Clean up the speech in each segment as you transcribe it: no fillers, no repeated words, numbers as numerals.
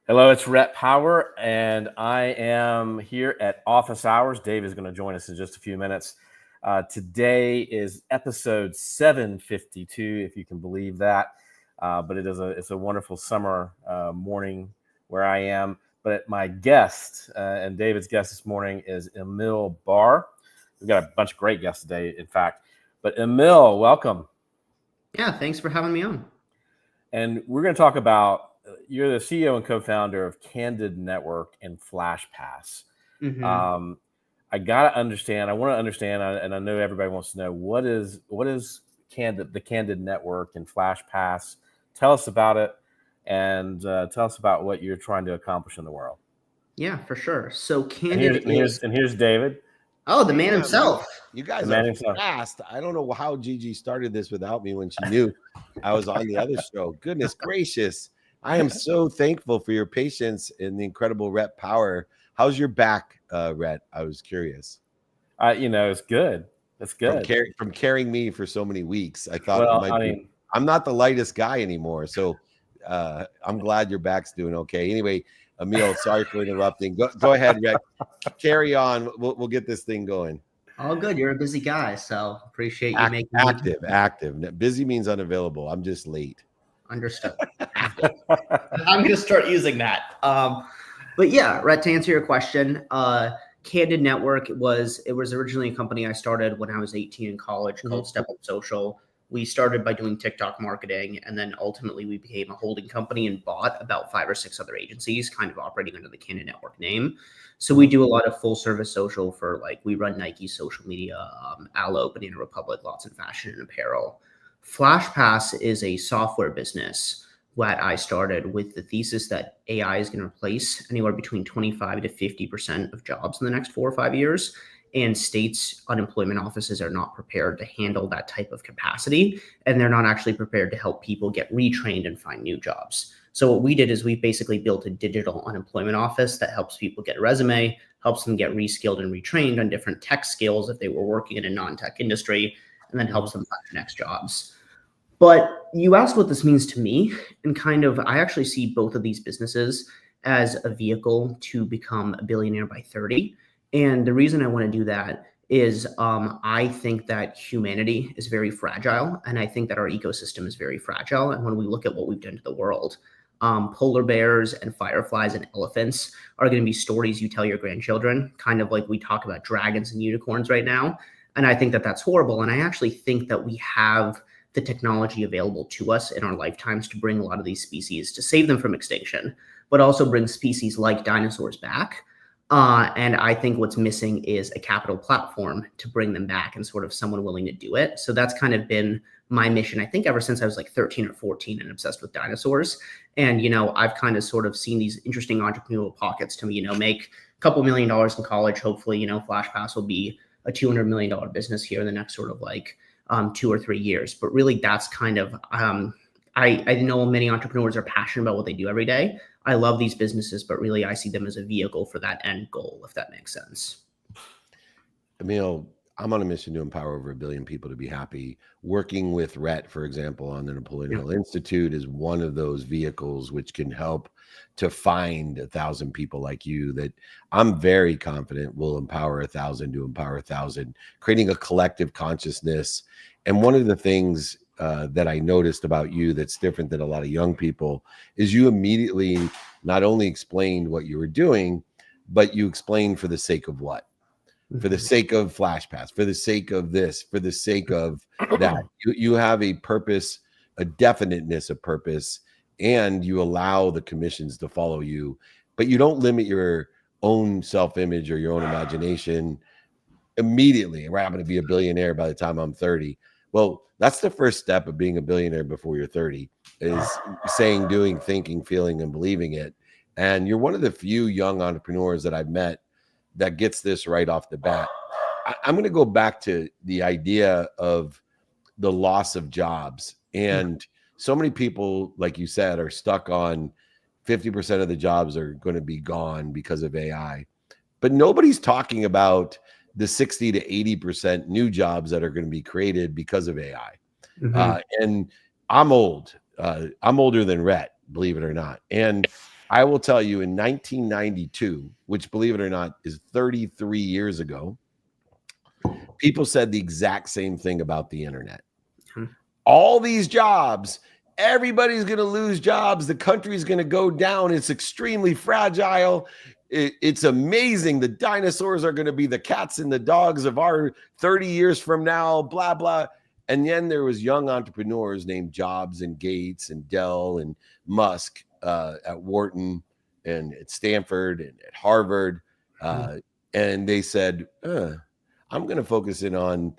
Hello, it's Rhett Power, and I am here at office hours. Dave is going to join us in just a few minutes. Today is episode 752, if you can believe that. But it's a wonderful summer morning where I am. But my guest and David's guest this morning is Emil Barr. We've got a bunch of great guests today, in fact. But Emil, welcome. Yeah, thanks for having me on. And we're going to talk about you're the CEO and co-founder of Candid Network and FlashPass. Mm-hmm. I want to understand, and I know everybody wants to know what is the Candid Network and FlashPass. Tell us about it, and tell us about what you're trying to accomplish in the world. Yeah, for sure. So Candid here's David. Oh, the man himself. You guys are fast. I don't know how Gigi started this without me when she knew I was on the other show. Goodness gracious. I am so thankful for your patience and the incredible Rhett Power. How's your back, Rhett? I was curious. It's good. It's good. From carrying me for so many weeks. I thought I'm not the lightest guy anymore. So I'm glad your back's doing okay. Anyway, Emil, sorry for interrupting. Go ahead, Rhett. Carry on. We'll get this thing going. All good. You're a busy guy, so appreciate you making active. Busy means unavailable. I'm just late. Understood. I'm going to start using that. But yeah, Rhett, to answer your question, Candid Network was originally a company I started when I was 18 in college called Step Up Social. We started by doing TikTok marketing, and then ultimately we became a holding company and bought about 5 or 6 other agencies, kind of operating under the Candid Network name. So we do a lot of full service social for we run Nike social media, Alo, Banana Republic, lots in fashion and apparel. FlashPass is a software business that I started with the thesis that AI is going to replace anywhere between 25 to 50% of jobs in the next 4 or 5 years. And states' unemployment offices are not prepared to handle that type of capacity. And they're not actually prepared to help people get retrained and find new jobs. So what we did is we basically built a digital unemployment office that helps people get a resume, helps them get reskilled and retrained on different tech skills if they were working in a non-tech industry, and then helps them find their next jobs. But you asked what this means to me, and I actually see both of these businesses as a vehicle to become a billionaire by 30. And the reason I want to do that is I think that humanity is very fragile, and I think that our ecosystem is very fragile. And when we look at what we've done to the world, polar bears and fireflies and elephants are going to be stories you tell your grandchildren, kind of like we talk about dragons and unicorns right now. And I think that that's horrible. And I actually think that we have the technology available to us in our lifetimes to bring a lot of these species, to save them from extinction, but also bring species like dinosaurs back. And I think what's missing is a capital platform to bring them back and sort of someone willing to do it. So that's kind of been my mission, I think, ever since I was 13 or 14 and obsessed with dinosaurs. And, I've kind of sort of seen these interesting entrepreneurial pockets to, make a couple $1 million in college. Hopefully, FlashPass will be a $200 million business here in the next sort of 2 or 3 years. But really, that's kind of, I know many entrepreneurs are passionate about what they do every day. I love these businesses, but really I see them as a vehicle for that end goal, if that makes sense. Emil, I'm on a mission to empower over 1 billion people to be happy. Working with Rhett, for example, on the Napoleon Hill Institute is one of those vehicles which can help to find 1,000 people like you that I'm very confident will empower 1,000 to empower 1,000, creating a collective consciousness. And one of the things that I noticed about you that's different than a lot of young people is you immediately not only explained what you were doing, but you explained for the sake of what? For the sake of FlashPass, for the sake of this, for the sake of that. You have a purpose, a definiteness of purpose, and you allow the commissions to follow you, but you don't limit your own self-image or your own imagination immediately. Right, I'm going to be a billionaire by the time I'm 30. Well, that's the first step of being a billionaire before you're 30, is saying, doing, thinking, feeling, and believing it. And you're one of the few young entrepreneurs that I've met that gets this right off the bat. I'm going to go back to the idea of the loss of jobs. And so many people, like you said, are stuck on 50% of the jobs are going to be gone because of AI. But nobody's talking about the 60 to 80% new jobs that are going to be created because of AI. And I'm old. I'm older than Rhett, believe it or not. And I will tell you in 1992, which believe it or not is 33 years ago, people said the exact same thing about the internet. All these jobs, everybody's going to lose jobs. The country's going to go down. It's extremely fragile. It's amazing. The dinosaurs are going to be the cats and the dogs of our 30 years from now, blah, blah. And then there was young entrepreneurs named Jobs and Gates and Dell and Musk at Wharton and at Stanford and at Harvard. And they said, I'm going to focus in on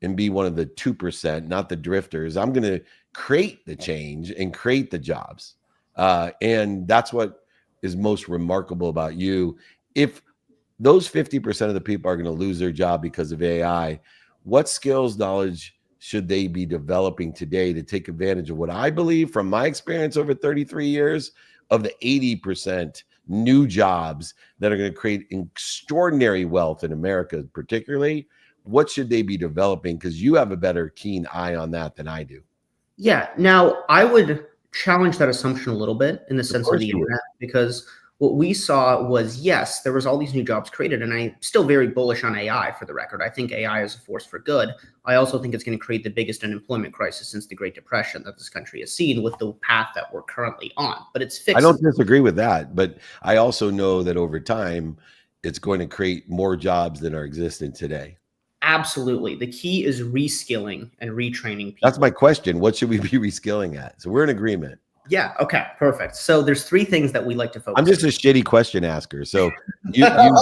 and be one of the 2%, not the drifters. I'm going to create the change and create the jobs. And that's what is most remarkable about you. If those 50% of the people are going to lose their job because of AI, what skills, knowledge should they be developing today to take advantage of what I believe from my experience over 33 years of the 80% new jobs that are going to create extraordinary wealth in America, particularly? What should they be developing? Because you have a better keen eye on that than I do. Yeah. Now, I would challenge that assumption a little bit in the sense of the internet, because what we saw was, yes, there was all these new jobs created, and I'm still very bullish on AI, for the record. I think AI is a force for good. I also think it's going to create the biggest unemployment crisis since the Great Depression that this country has seen with the path that we're currently on. But it's fixed. I don't disagree with that, but I also know that over time, it's going to create more jobs than are existing today. Absolutely. The key is reskilling and retraining people. That's my question. What should we be reskilling at? So we're in agreement. Yeah. Okay. Perfect. So there's 3 things that we like to focus on. I'm just a shitty question asker. So judging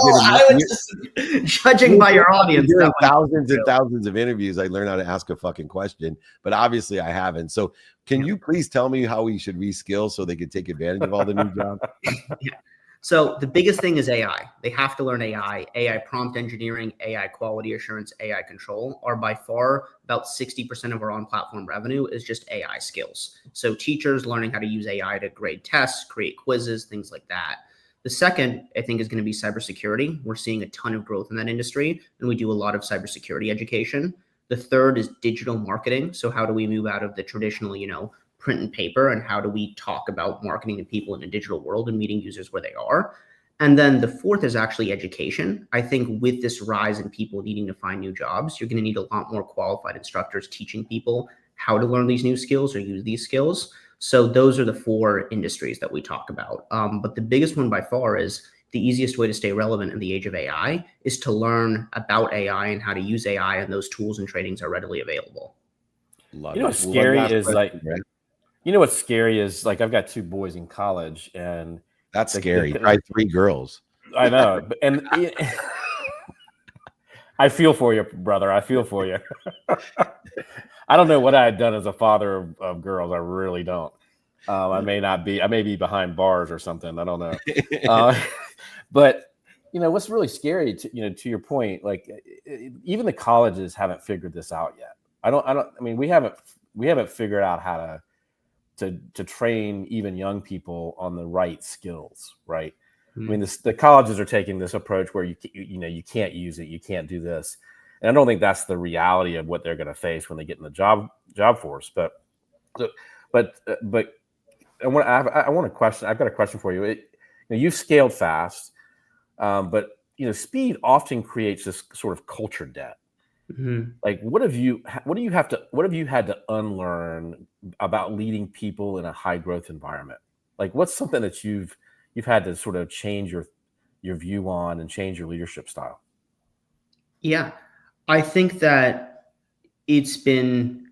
by your audience, thousands and thousands of interviews, I learned how to ask a fucking question, but obviously I haven't. So can you please tell me how we should reskill so they can take advantage of all the new jobs? Yeah. So the biggest thing is AI. They have to learn AI prompt engineering, AI quality assurance, AI control are by far about 60% of our on-platform revenue is just AI skills. So teachers learning how to use AI to grade tests, create quizzes, things like that. The second, I think, is going to be cybersecurity. We're seeing a ton of growth in that industry, and we do a lot of cybersecurity education. The third is digital marketing. So how do we move out of the traditional, print and paper, and how do we talk about marketing to people in a digital world and meeting users where they are? And then the fourth is actually education. I think with this rise in people needing to find new jobs, you're going to need a lot more qualified instructors teaching people how to learn these new skills or use these skills. So those are the 4 industries that we talk about. But the biggest one by far is the easiest way to stay relevant in the age of AI is to learn about AI and how to use AI, and those tools and trainings are readily available. What's scary is what's scary is I've got 2 boys in college, and that's scary. Try 3 girls. I know, and I feel for you, brother. I feel for you. I don't know what I had done as a father of girls. I really don't. I may be behind bars or something. I don't know. But what's really scary to your point, even the colleges haven't figured this out yet. We haven't figured out how to train even young people on the right skills, right? Mm-hmm. I mean, the colleges are taking this approach where you can't use it, you can't do this, and I don't think that's the reality of what they're going to face when they get in the job force. But I want a question. I've got a question for you. You've scaled fast, but speed often creates this sort of culture debt. Mm-hmm. What have you had to unlearn about leading people in a high growth environment? What's something that you've had to sort of change your view on and change your leadership style? Yeah, I think that it's been.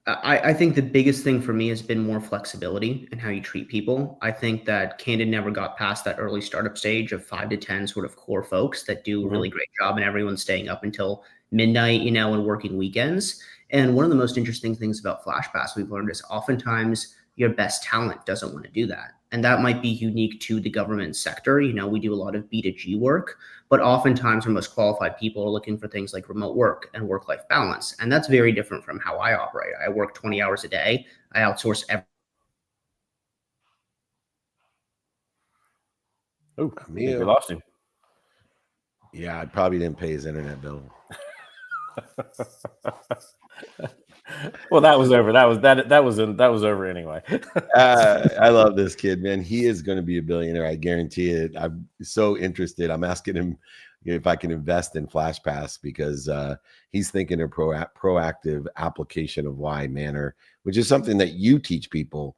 I think the biggest thing for me has been more flexibility in how you treat people. I think that Candid never got past that early startup stage of 5 to 10 sort of core folks that do a really great job, and everyone's staying up until midnight, and working weekends. And one of the most interesting things about FlashPass we've learned is oftentimes your best talent doesn't want to do that. And that might be unique to the government sector. We do a lot of B2G work, but oftentimes our most qualified people are looking for things like remote work and work-life balance. And that's very different from how I operate. I work 20 hours a day. I outsource Oh, we lost him. Yeah, I probably didn't pay his internet bill. Well, that was over. That was over anyway. I love this kid, man. He is going to be a billionaire. I guarantee it. I'm so interested. I'm asking him if I can invest in FlashPass because he's thinking a proactive application of why manner, which is something that you teach people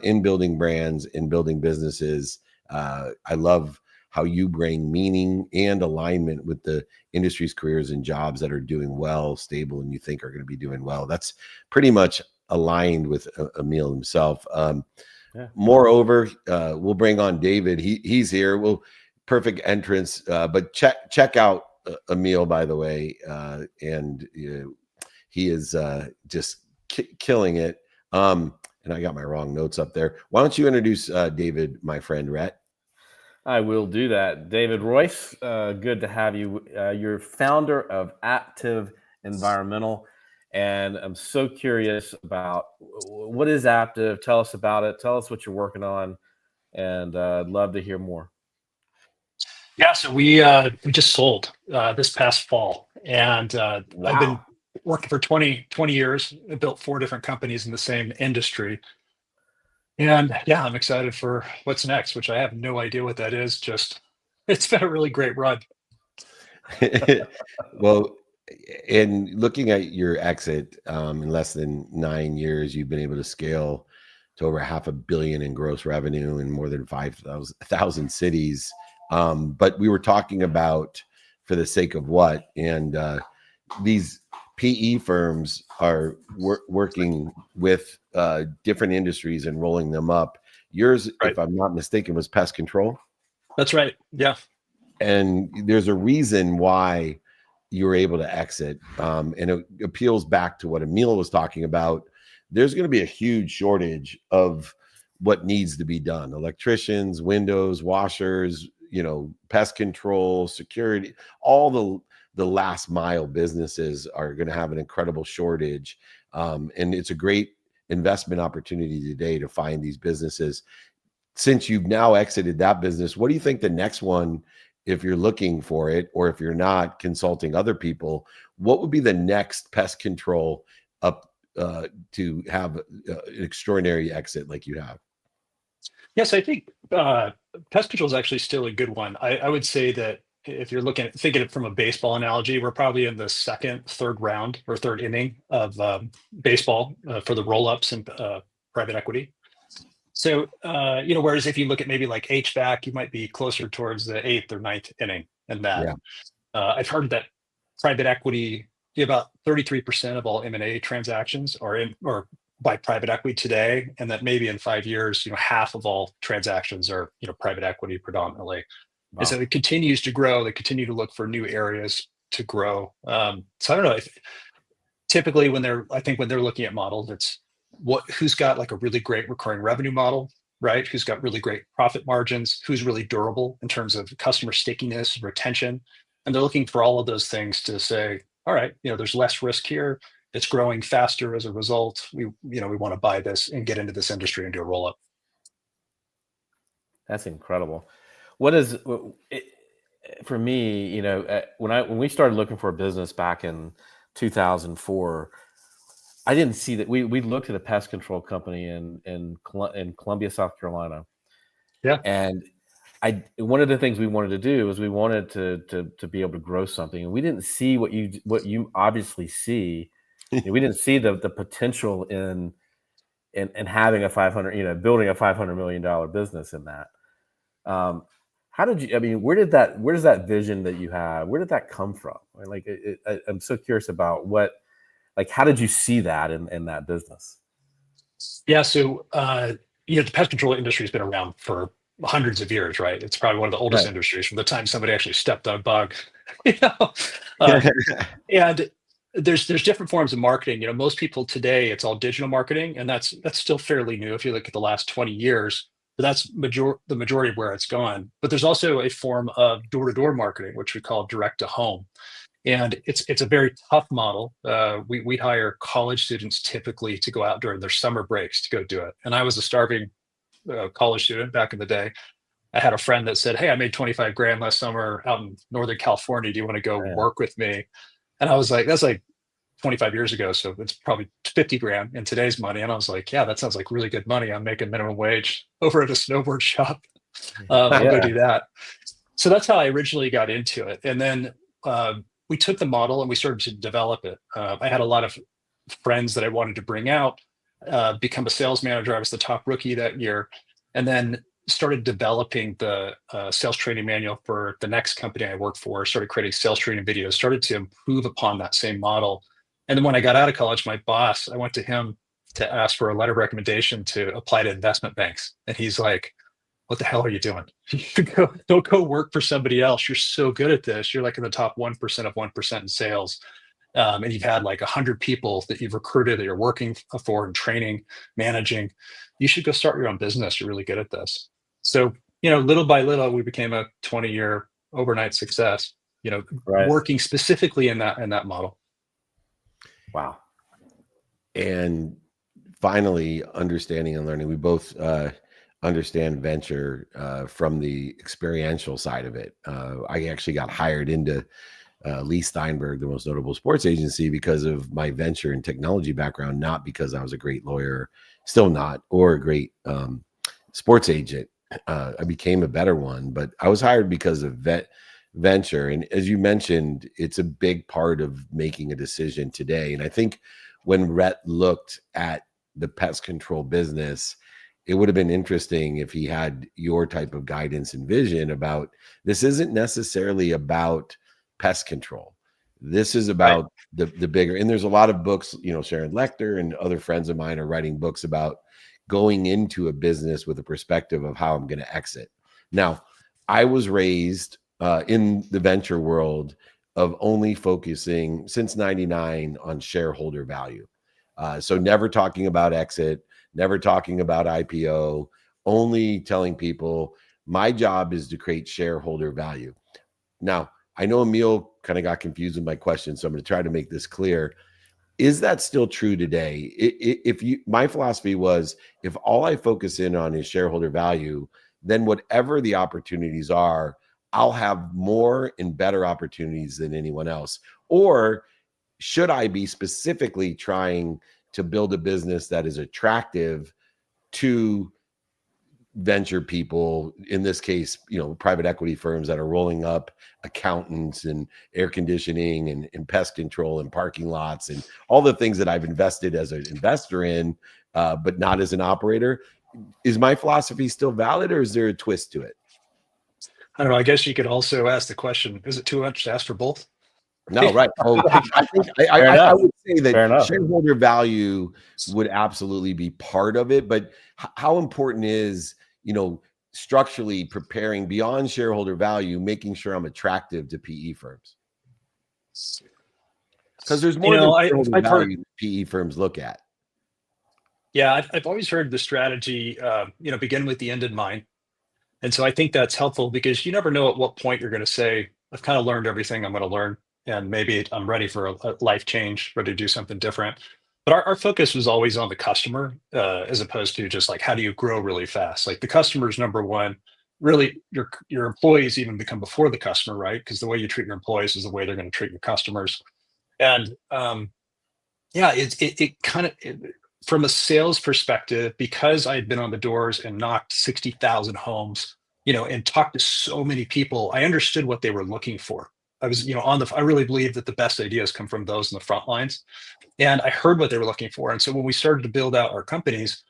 in building brands, in building businesses. I love how you bring meaning and alignment with the industries, careers, and jobs that are doing well, stable, and you think are going to be doing well. That's pretty much aligned with Emil himself. Yeah. Moreover, we'll bring on David. He's here. We'll perfect entrance. But check out Emil, by the way, and he is just killing it. And I got my wrong notes up there. Why don't you introduce David, my friend Rhett? I will do that. David Royce, good to have you. You're founder of Active Environmental, and I'm so curious about what is Active. Tell us about it. Tell us what you're working on, and I'd love to hear more. Yeah, so we just sold this past fall, and I've been working for 20 years. I built 4 different companies in the same industry. And yeah, I'm excited for what's next, which I have no idea what that is. Just it's been a really great run. Well, in looking at your exit, in less than 9 years, you've been able to scale to over $500 million in gross revenue in more than 5,000 cities. But we were talking about for the sake of what, and these PE firms are working with different industries and rolling them up. Yours, Right. if I'm not mistaken, was pest control. That's right. Yeah. And there's a reason why you were able to exit. And it appeals back to what Emil was talking about. There's going to be a huge shortage of what needs to be done. Electricians, windows, washers, pest control, security, all the last mile businesses are going to have an incredible shortage. And it's a great investment opportunity today to find these businesses. Since you've now exited that business, what do you think the next one, if you're looking for it, or if you're not consulting other people, what would be the next pest control up to have an extraordinary exit like you have? Yes, I think pest control is actually still a good one. I would say that if you're thinking it from a baseball analogy, we're probably in the second, third round or third inning of baseball for the roll-ups and private equity. So, whereas if you look at maybe like HVAC, you might be closer towards the 8th or 9th inning in that. Yeah. I've heard that private equity, about 33% of all M&A transactions are in or by private equity today, and that maybe in 5 years, half of all transactions are, private equity predominantly. Wow. And so it continues to grow. They continue to look for new areas to grow. So I don't know. Typically, when they're looking at models, it's who's got like a really great recurring revenue model, right? Who's got really great profit margins? Who's really durable in terms of customer stickiness, retention? And they're looking for all of those things to say, all right, there's less risk here. It's growing faster as a result. We want to buy this and get into this industry and do a roll up. That's incredible. What is it, for me? When we started looking for a business back in 2004, I didn't see that. We looked at a pest control company in Columbia, South Carolina. Yeah. And one of the things we wanted to do was we wanted to be able to grow something, and we didn't see what you obviously see. We didn't see the potential in having building a $500 million business in that. How did you? I mean, where does that vision that you have? Where did that come from? Like, I'm so curious about how did you see that in that business? Yeah. So, the pest control industry has been around for hundreds of years, right? It's probably one of the oldest industries from the time somebody actually stepped on a bug. And there's different forms of marketing. Most people today, it's all digital marketing, and that's still fairly new if you look at the last 20 years. But that's the majority of where it's gone. But there's also a form of door-to-door marketing, which we call direct to home. And it's a very tough model. We hire college students typically to go out during their summer breaks to go do it. And I was a starving college student back in the day. I had a friend that said, "Hey, I made 25 grand last summer out in Northern California. Do you want to go work with me?" And I was like, "That's like 25 years ago. So it's probably 50 grand in today's money. And I was like, yeah, that sounds like really good money. I'm making minimum wage over at a snowboard shop. I'll go do that. So that's how I originally got into it. And then we took the model and we started to develop it. I had a lot of friends that I wanted to bring out, become a sales manager. I was the top rookie that year. And then started developing the sales training manual for the next company I worked for, started creating sales training videos, started to improve upon that same model. And then when I got out of college, my boss, I went to him to ask for a letter of recommendation to apply to investment banks. And he's like, what the hell are you doing? Don't go work for somebody else. You're so good at this. You're like in the top 1% of 1% in sales. And you've had like 100 people that you've recruited that you're working for and training, managing. You should go start your own business. You're really good at this. So, little by little, we became a 20-year overnight success, working specifically in that model. Wow. And finally, understanding and learning. We both understand venture from the experiential side of it. I actually got hired into Lee Steinberg, the most notable sports agency, because of my venture and technology background, not because I was a great lawyer, still not, or a great sports agent. I became a better one, but I was hired because of venture. And as you mentioned, it's a big part of making a decision today. And I think when Rhett looked at the pest control business, it would have been interesting if he had your type of guidance and vision about this isn't necessarily about pest control. This is about the bigger, and there's a lot of books, Sharon Lecter and other friends of mine are writing books about going into a business with a perspective of how I'm going to exit. Now, I was raised in the venture world of only focusing since 99 on shareholder value. So never talking about exit, never talking about IPO, only telling people my job is to create shareholder value. Now, I know Emil kind of got confused with my question, so I'm going to try to make this clear. Is that still true today? My philosophy was, if all I focus in on is shareholder value, then whatever the opportunities are, I'll have more and better opportunities than anyone else. Or should I be specifically trying to build a business that is attractive to venture people, in this case, private equity firms that are rolling up accountants and air conditioning and pest control and parking lots and all the things that I've invested as an investor in, but not as an operator? Is my philosophy still valid, or is there a twist to it? I don't know. I guess you could also ask the question, is it too much to ask for both? No, right. Oh, I think I would say that shareholder value would absolutely be part of it, but how important is, structurally preparing beyond shareholder value, making sure I'm attractive to PE firms? Because there's more than shareholder value that PE firms look at. Yeah, I've always heard the strategy, begin with the end in mind. And so I think that's helpful because you never know at what point you're going to say, I've kind of learned everything I'm going to learn, and maybe I'm ready for a life change, ready to do something different. But our focus was always on the customer, as opposed to just like, how do you grow really fast? Like, the customer is number one. Really, your employees even become before the customer, right? Because the way you treat your employees is the way they're going to treat your customers. And it kind of, from a sales perspective, because I had been on the doors and knocked 60,000 homes, and talked to so many people, I understood what they were looking for. I was, I really believe that the best ideas come from those in the front lines. And I heard what they were looking for. And so when we started to build out our companies,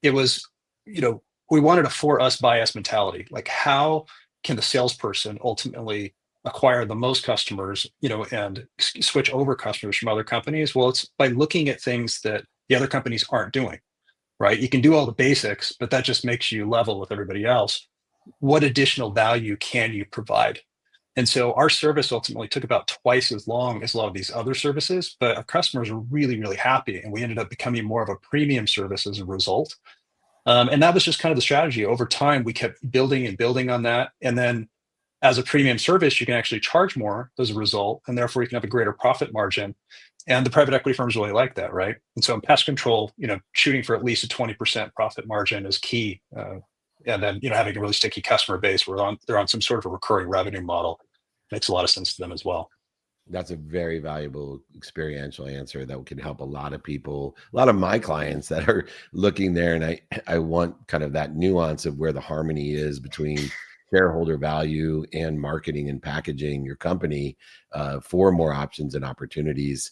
it was, we wanted a for us, by us mentality. Like, how can the salesperson ultimately acquire the most customers, and switch over customers from other companies? Well, it's by looking at things that the other companies aren't doing, right? You can do all the basics, but that just makes you level with everybody else. What additional value can you provide? And so our service ultimately took about twice as long as a lot of these other services, but our customers were really, really happy. And we ended up becoming more of a premium service as a result. And that was just kind of the strategy. Over time, we kept building and building on that. And then as a premium service, you can actually charge more as a result, and therefore you can have a greater profit margin. And the private equity firms really like that, right? And so in pest control, shooting for at least a 20% profit margin is key. And then, having a really sticky customer base where they're on some sort of a recurring revenue model makes a lot of sense to them as well. That's a very valuable experiential answer that can help a lot of people, a lot of my clients that are looking there. And I want kind of that nuance of where the harmony is between shareholder value and marketing and packaging your company for more options and opportunities.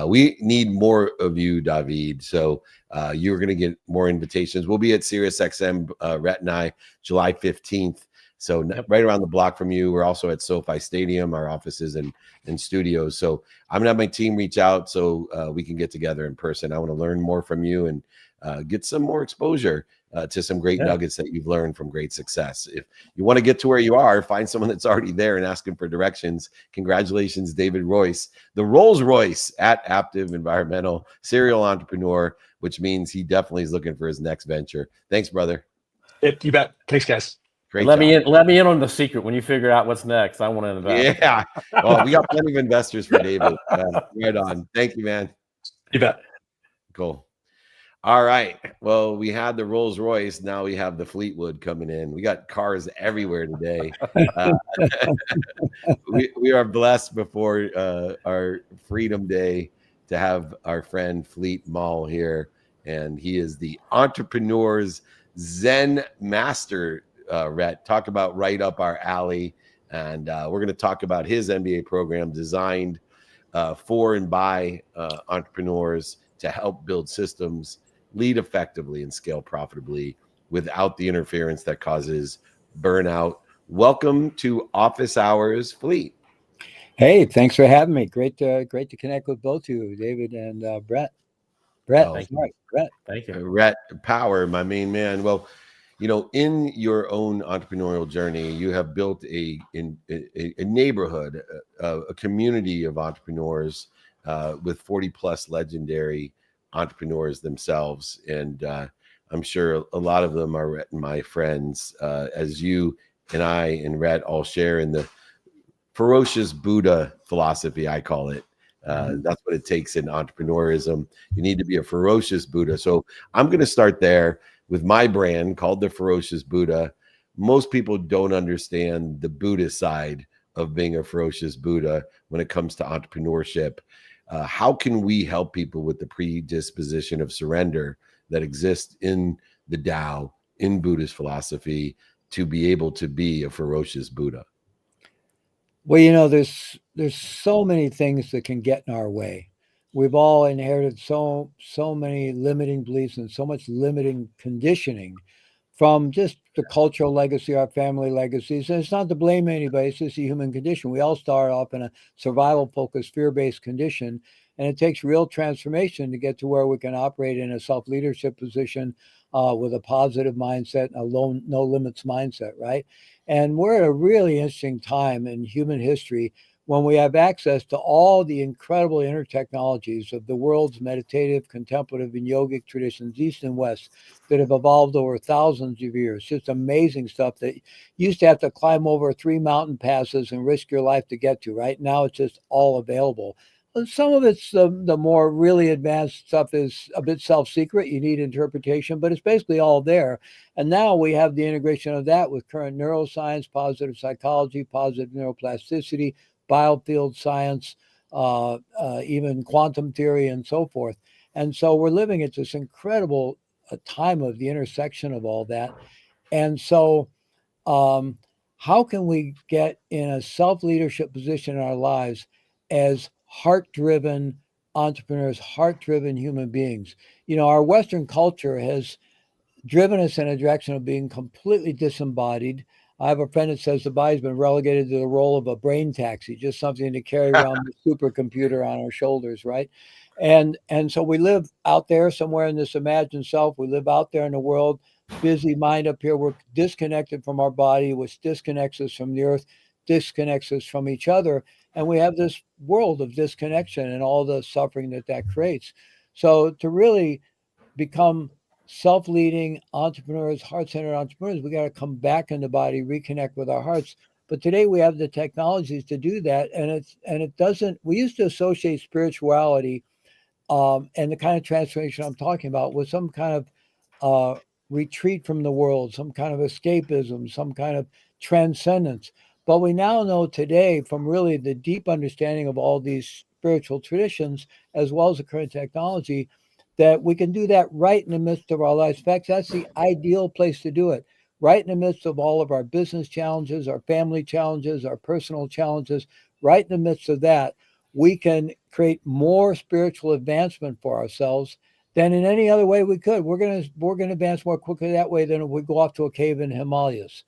We need more of you, David. So you're going to get more invitations. We'll be at SiriusXM, Rhett and I, July 15th. So right around the block from you. We're also at SoFi Stadium, our offices and studios. So I'm gonna have my team reach out so we can get together in person. I want to learn more from you and get some more exposure to some great nuggets that you've learned from great success. If you want to get to where you are, find someone that's already there and ask them for directions. Congratulations, David Royce, the Rolls Royce at Aptive Environmental, serial entrepreneur, which means he definitely is looking for his next venture. Thanks, brother. You bet. Thanks, guys. Great. Let me in on the secret. When you figure out what's next, I want to invest. Yeah. Well, we got plenty of investors for David. Right on. Thank you, man. You bet. Cool. All right. Well, we had the Rolls Royce. Now we have the Fleetwood coming in. We got cars everywhere today. We are blessed before our Freedom Day to have our friend Fleet Mall here. And he is the entrepreneur's Zen master. Rhett, talk about right up our alley. And we're going to talk about his MBA program designed for and by entrepreneurs to help build systems, lead effectively, and scale profitably without the interference that causes burnout. Welcome to Office Hours, Fleet. Hey, thanks for having me. Great to connect with both of you, David and Brett. Brett, Thank you. Rhett Power, my main man. Well, you know, in your own entrepreneurial journey, you have built a neighborhood, a community of entrepreneurs with 40 plus legendary entrepreneurs themselves. And I'm sure a lot of them are my friends, as you and I and Rhett all share in the ferocious Buddha philosophy, I call it. That's what it takes in entrepreneurism. You need to be a ferocious Buddha. So I'm going to start there with my brand called the Ferocious Buddha. Most people don't understand the Buddhist side of being a ferocious Buddha when it comes to entrepreneurship. How can we help people with the predisposition of surrender that exists in the Tao, in Buddhist philosophy, to be able to be a ferocious Buddha? Well, you know, there's so many things that can get in our way. We've all inherited so many limiting beliefs and so much limiting conditioning from just the cultural legacy, our family legacies. And it's not to blame anybody, it's just a human condition. We all start off in a survival-focused, fear-based condition, and it takes real transformation to get to where we can operate in a self-leadership position with a positive mindset, a no-limits mindset, right? And we're at a really interesting time in human history when we have access to all the incredible intertechnologies of the world's meditative, contemplative, and yogic traditions, East and West, that have evolved over thousands of years. Just amazing stuff that you used to have to climb over 3 mountain passes and risk your life to get to, right? Now it's just all available. Some of it's the more really advanced stuff is a bit self-secret. You need interpretation, but it's basically all there. And now we have the integration of that with current neuroscience, positive psychology, positive neuroplasticity, biofield science, even quantum theory and so forth. And so we're living at this incredible time of the intersection of all that. And so how can we get in a self-leadership position in our lives as heart-driven entrepreneurs, heart-driven human beings? You know, our Western culture has driven us in a direction of being completely disembodied. I have a friend that says the body's been relegated to the role of a brain taxi, just something to carry around the supercomputer on our shoulders, right? And so we live out there somewhere in this imagined self. We live out there in the world, busy mind up here. We're disconnected from our body, which disconnects us from the earth, disconnects us from each other. And we have this world of disconnection and all the suffering that creates. So to really become self-leading entrepreneurs, heart-centered entrepreneurs, we got to come back in the body, reconnect with our hearts. But today we have the technologies to do that, and it doesn't. We used to associate spirituality and the kind of transformation I'm talking about with some kind of retreat from the world, some kind of escapism, some kind of transcendence. But we now know today, from really the deep understanding of all these spiritual traditions, as well as the current technology, that we can do that right in the midst of our lives. In fact, that's the ideal place to do it, right in the midst of all of our business challenges, our family challenges, our personal challenges. Right in the midst of that, we can create more spiritual advancement for ourselves than in any other way we could. We're gonna advance more quickly that way than if we go off to a cave in the Himalayas.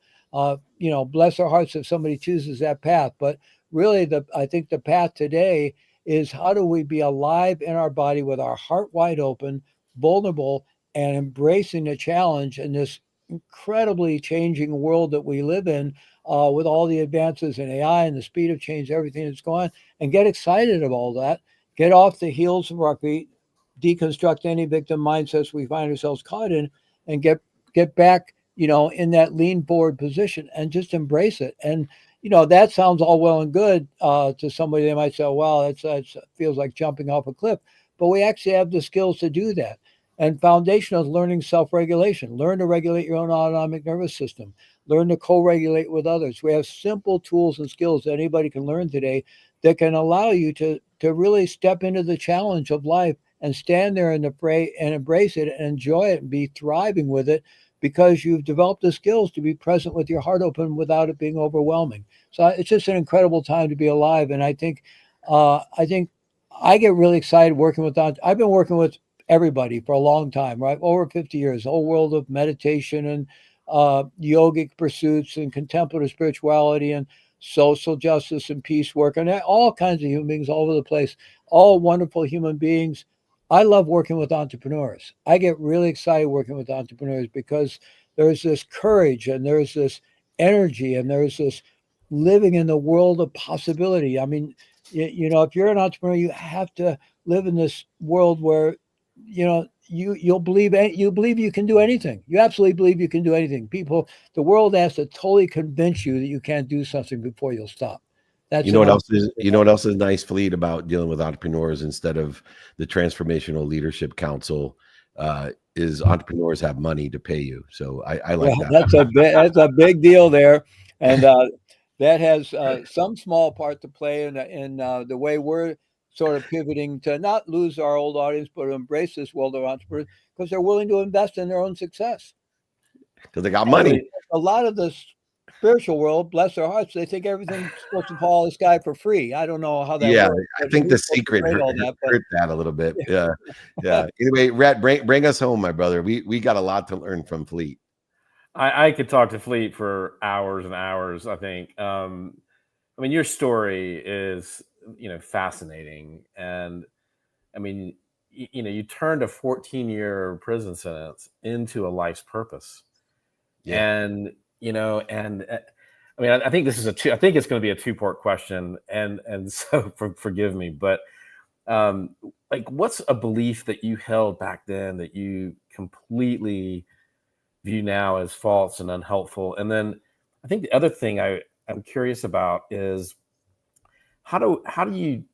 Bless our hearts if somebody chooses that path. But really, I think the path today is, how do we be alive in our body with our heart wide open, vulnerable, and embracing the challenge in this incredibly changing world that we live in, with all the advances in AI and the speed of change, everything that's going on, and get excited of all that, get off the heels of our feet, deconstruct any victim mindsets we find ourselves caught in, and get back, in that lean forward position and just embrace it. And that sounds all well and good to somebody. They might say, well, it feels like jumping off a cliff. But we actually have the skills to do that. And foundation is learning self-regulation. Learn to regulate your own autonomic nervous system. Learn to co-regulate with others. We have simple tools and skills that anybody can learn today that can allow you to really step into the challenge of life and stand there in the fray and embrace it and enjoy it and be thriving with it, because you've developed the skills to be present with your heart open without it being overwhelming. So it's just an incredible time to be alive. And I think I get really excited working with I've been working with everybody for a long time, right? Over 50 years, the whole world of meditation and yogic pursuits and contemplative spirituality and social justice and peace work, and all kinds of human beings all over the place, all wonderful human beings. I love working with entrepreneurs. I get really excited working with entrepreneurs because there's this courage and there's this energy and there's this living in the world of possibility. I mean, if you're an entrepreneur, you have to live in this world where, you believe you can do anything. You absolutely believe you can do anything. The world has to totally convince you that you can't do something before you'll stop. You know what else is nice, Fleet, about dealing with entrepreneurs instead of the Transformational Leadership Council, is entrepreneurs have money to pay you. So I like that. That's a big deal there, and that has some small part to play in the way we're sort of pivoting to not lose our old audience, but to embrace this world of entrepreneurs, because they're willing to invest in their own success. Because they got money. A lot of the spiritual world, bless their hearts, they think everything's supposed to fall out of the sky for free. I don't know how that works. I think the secret hurt that a little bit. Yeah. Anyway, Rhett, bring us home, my brother. We got a lot to learn from Fleet. I could talk to Fleet for hours and hours, I think. Your story is, fascinating. And you turned a 14-year prison sentence into a life's purpose. Yeah. And, I think this is I think it's going to be a two-part question. And so forgive me, but what's a belief that you held back then that you completely view now as false and unhelpful? And then I think the other thing I'm curious about is how do you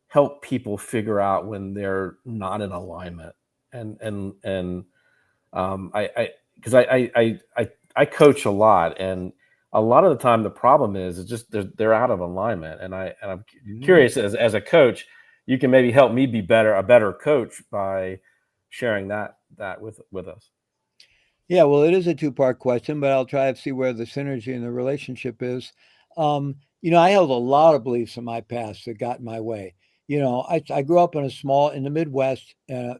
help people figure out when they're not in alignment? I coach a lot, and a lot of the time the problem is just they're out of alignment. And I'm curious, as a coach, you can maybe help me be a better coach by sharing that with us. Yeah, well, it is a two-part question, but I'll try to see where the synergy and the relationship is. I held a lot of beliefs in my past that got in my way. I grew up in the Midwest,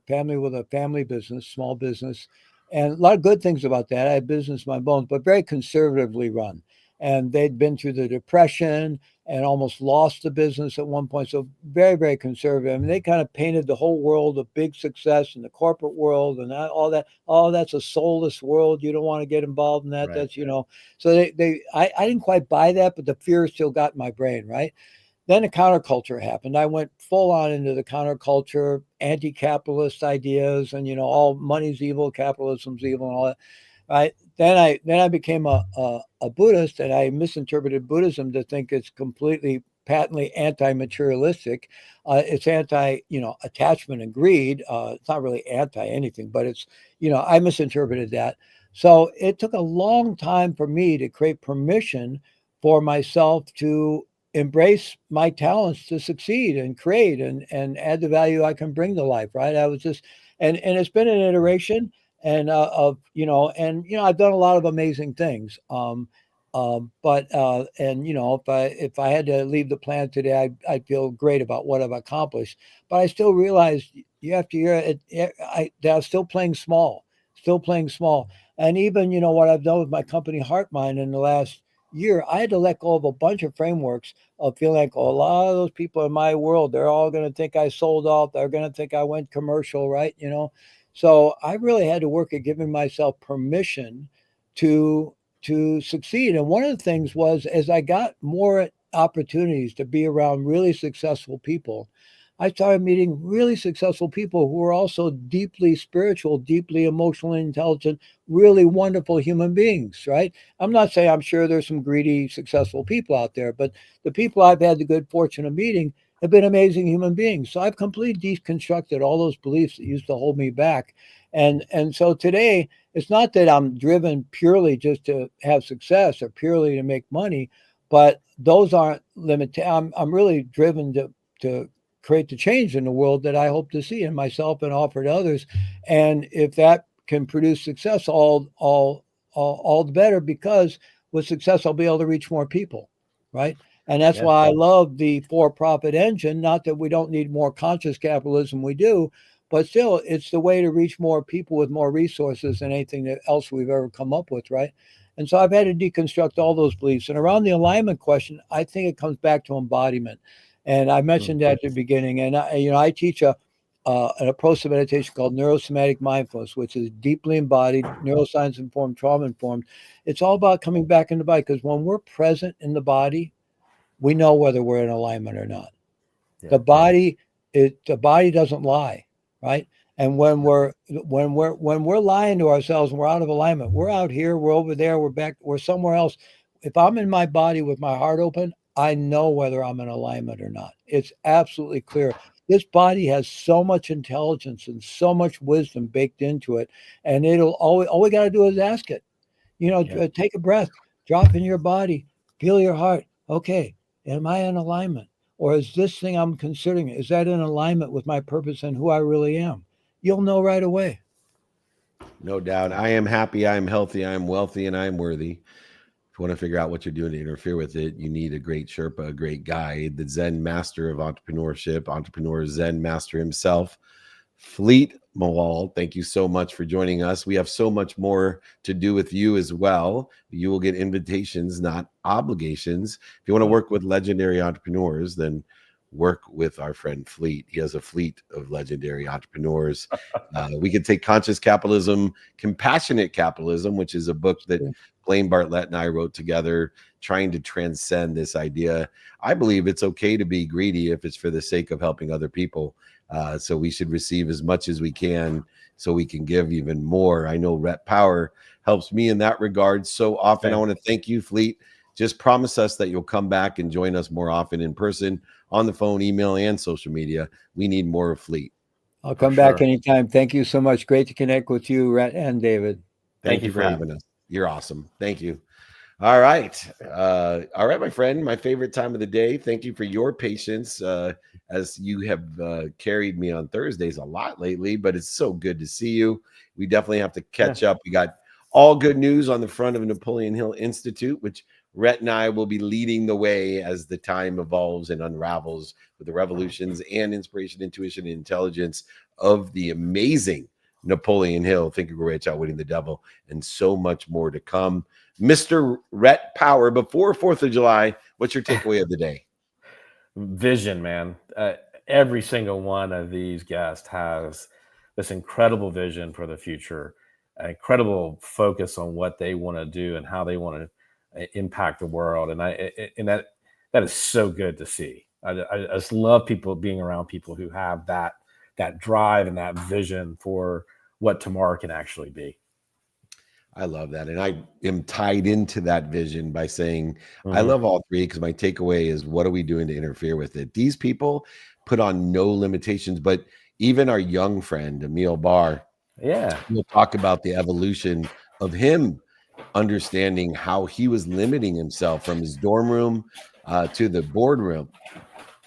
family with a family business, small business, and a lot of good things about that. I had business in my bones, but very conservatively run. And they'd been through the Depression and almost lost the business at one point. So very, very conservative. I mean, they kind of painted the whole world of big success in the corporate world and all that. Oh, that's a soulless world. You don't want to get involved in that. Right. That's, so I didn't quite buy that, but the fear still got in my brain, right? Then the counterculture happened. I went full on into the counterculture, anti-capitalist ideas, and all money's evil, capitalism's evil, and all that. Right. Then I became a Buddhist, and I misinterpreted Buddhism to think it's completely patently anti-materialistic. It's anti, attachment and greed. It's not really anti anything, but it's, I misinterpreted that. So it took a long time for me to create permission for myself to embrace my talents to succeed and create and add the value I can bring to life. Right. I was just, and it's been an iteration and of, I've done a lot of amazing things. But if I had to leave the planet today, I'd feel great about what I've accomplished. But I still realize year after year, that I'm still playing small, and even what I've done with my company HeartMind in the last year, I had to let go of a bunch of frameworks of feeling like, a lot of those people in my world, they're all going to think I sold out. They're going to think I went commercial, right? So I really had to work at giving myself permission to succeed. And one of the things was, as I got more opportunities to be around really successful people, I started meeting really successful people who were also deeply spiritual, deeply emotionally intelligent, really wonderful human beings, right? I'm not saying I'm sure there's some greedy, successful people out there, but the people I've had the good fortune of meeting have been amazing human beings. So I've completely deconstructed all those beliefs that used to hold me back. And so today, it's not that I'm driven purely just to have success or purely to make money, but those aren't limited. I'm really driven to create the change in the world that I hope to see in myself and offer to others. And if that can produce success, all the better, because with success, I'll be able to reach more people, right? And that's why I love the for-profit engine. Not that we don't need more conscious capitalism, we do, but still, it's the way to reach more people with more resources than anything else we've ever come up with, right? And so I've had to deconstruct all those beliefs. And around the alignment question, I think it comes back to embodiment. And I mentioned that at the beginning. And I teach an approach to meditation called neurosomatic mindfulness, which is deeply embodied, neuroscience informed, trauma informed. It's all about coming back in the body, because when we're present in the body, we know whether we're in alignment or not. Yeah. The body doesn't lie, right? And when we're lying to ourselves and we're out of alignment, we're out here, we're over there, we're back, we're somewhere else. If I'm in my body with my heart open, I know whether I'm in alignment or not. It's absolutely clear. This body has so much intelligence and so much wisdom baked into it, and it'll all we got to do is ask it. Take a breath, drop in your body, feel your heart. Okay, am I in alignment? Or is this thing I'm considering, is that in alignment with my purpose and who I really am? You'll know right away. No doubt. I am happy, I am healthy, I am wealthy, and I am worthy. If you want to figure out what you're doing to interfere with it, you need a great Sherpa, a great guide, the Zen master of entrepreneurship, entrepreneur Zen master himself, Fleet Mawal. Thank you so much for joining us. We have so much more to do with you as well. You will get invitations, not obligations. If you want to work with legendary entrepreneurs, then work with our friend Fleet. He has a fleet of legendary entrepreneurs. We could take Conscious Capitalism, Compassionate Capitalism, which is a book that Blaine Bartlett and I wrote together, trying to transcend this idea. I believe it's okay to be greedy if it's for the sake of helping other people. So we should receive as much as we can so we can give even more. I know Rhett Power helps me in that regard so often. I want to thank you, Fleet. Just promise us that you'll come back and join us more often in person, on the phone, email, and social media. We need more of Fleet. I'll come back anytime. Thank you so much. Great to connect with you, Rhett and David. Thank you for having us. You're awesome. Thank you. All right. All right, my friend, my favorite time of the day. Thank you for your patience as you have carried me on Thursdays a lot lately, but it's so good to see you. We definitely have to catch up. We got all good news on the front of Napoleon Hill Institute, which Rhett and I will be leading the way as the time evolves and unravels with the revolutions and inspiration, intuition, and intelligence of the amazing Napoleon Hill, Think and Grow Rich, Outwitting the Devil, and so much more to come. Mr. Rhett Power, before 4th of July, what's your takeaway of the day? Vision, man. Every single one of these guests has this incredible vision for the future, an incredible focus on what they want to do and how they want to impact the world. And that is so good to see. I just love people being around people who have that drive and that vision for what tomorrow can actually be. I love that. And I am tied into that vision by saying, I love all three, because my takeaway is, what are we doing to interfere with it? These people put on no limitations, but even our young friend, Emil Barr, we'll talk about the evolution of him understanding how he was limiting himself from his dorm room to the boardroom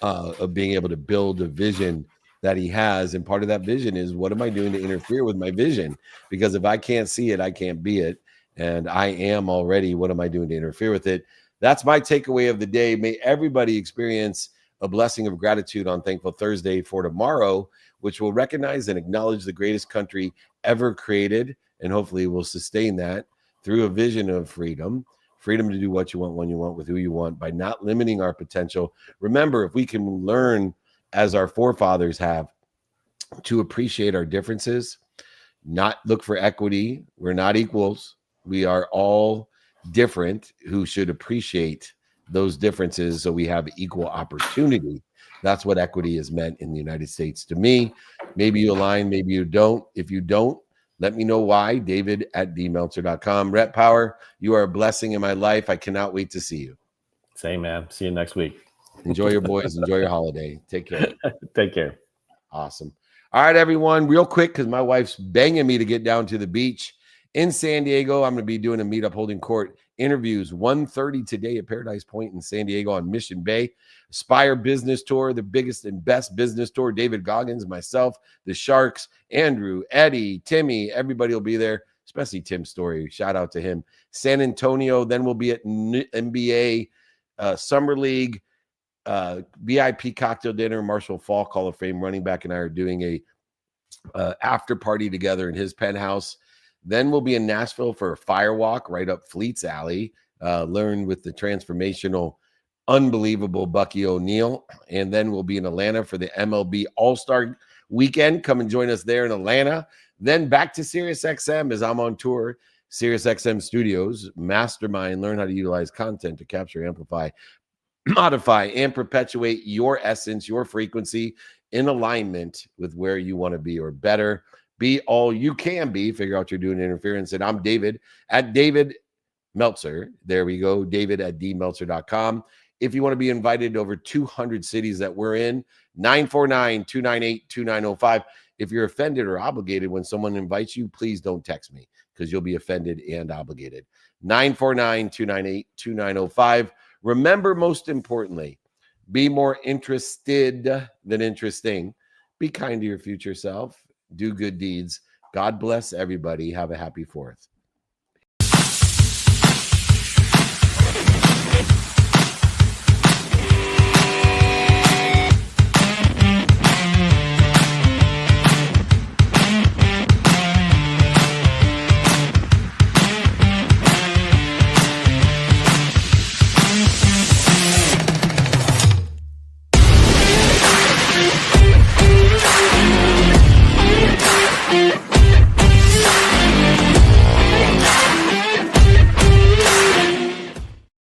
of being able to build a vision that he has. And part of that vision is, what am I doing to interfere with my vision? Because if I can't see it, I can't be it. And I am already, what am I doing to interfere with it? That's my takeaway of the day. May everybody experience a blessing of gratitude on Thankful Thursday for tomorrow, which will recognize and acknowledge the greatest country ever created. And hopefully we'll sustain that through a vision of freedom to do what you want, when you want, with who you want, by not limiting our potential. Remember, if we can learn, as our forefathers have, to appreciate our differences, not look for equity. We're not equals. We are all different, who should appreciate those differences so we have equal opportunity. That's what equity is meant in the United States to me. Maybe you align, maybe you don't. If you don't, let me know why. David@dmeltzer.com. Rhett Power, you are a blessing in my life. I cannot wait to see you. Same, man. See you next week. Enjoy your boys. Enjoy your holiday. Take care. Take care. Awesome. All right, everyone, real quick, because my wife's banging me to get down to the beach in San Diego. I'm going to be doing a meetup holding court interviews 1:30 today at Paradise Point in San Diego on Mission Bay. Aspire Business Tour, the biggest and best business tour. David Goggins, myself, the Sharks, Andrew, Eddie, Timmy, everybody will be there, especially Tim Story. Shout out to him. San Antonio, then we'll be at NBA Summer League, VIP cocktail dinner. Marshall Falk, Hall of Fame running back, and I are doing a after party together in his penthouse. Then we'll be in Nashville for a fire walk right up Fleet's Alley. Learn with the transformational, unbelievable Bucky O'Neill. And then we'll be in Atlanta for the MLB All-Star Weekend. Come and join us there in Atlanta. Then back to SiriusXM as I'm on tour. SiriusXM Studios, mastermind, learn how to utilize content to capture, amplify, modify, and perpetuate your essence, your frequency in alignment with where you want to be, or better. Be all you can be. Figure out you're doing interference. And I'm David at David Meltzer. There we go. David@dmeltzer.com. If you want to be invited to over 200 cities that we're in, 949-298-2905. If you're offended or obligated when someone invites you, please don't text me, because you'll be offended and obligated. 949-298-2905. Remember, most importantly, be more interested than interesting. Be kind to your future self. Do good deeds. God bless everybody. Have a happy 4th.